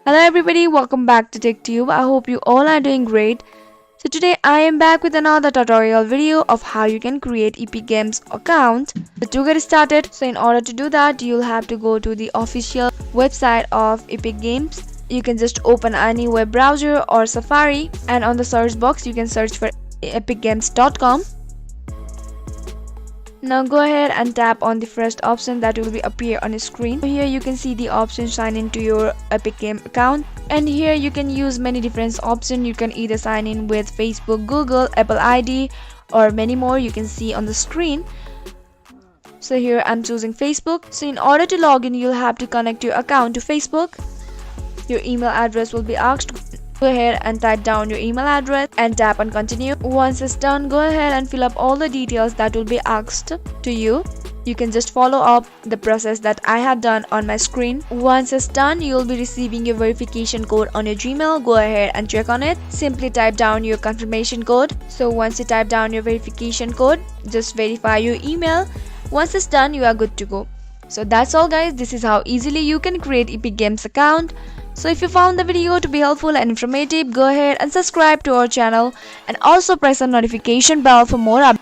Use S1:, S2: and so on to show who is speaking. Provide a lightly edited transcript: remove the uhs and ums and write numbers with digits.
S1: Hello everybody, welcome back to TechTube. I hope you all are doing great. So today I am back with another tutorial video of how you can create Epic Games account. So to get started, in order to do that, you'll have to go to the official website of Epic Games. You can just open any web browser or Safari, and on the search box you can search for epicgames.com. Now go ahead and tap on the first option that will be appear on your screen. Here you can see the option sign into your Epic Game account, and here you can use many different options. You can either sign in with Facebook, Google, Apple ID, or many more you can see on the screen. So here I'm choosing Facebook. So in order to log in, you'll have to connect your account to Facebook. Your email address will be asked. Go ahead and type down your email address and tap on continue. Once it's done, go ahead and fill up all the details that will be asked to you. You can just follow up the process that I have done on my screen. Once it's done, you'll be receiving your verification code on your Gmail. Go ahead and check on it. Simply type down your confirmation code. So once you type down your verification code, just verify your email. Once it's done, you are good to go. So that's all guys. This is how easily you can create Epic Games account. So if you found the video to be helpful and informative, go ahead and subscribe to our channel and also press the notification bell for more updates.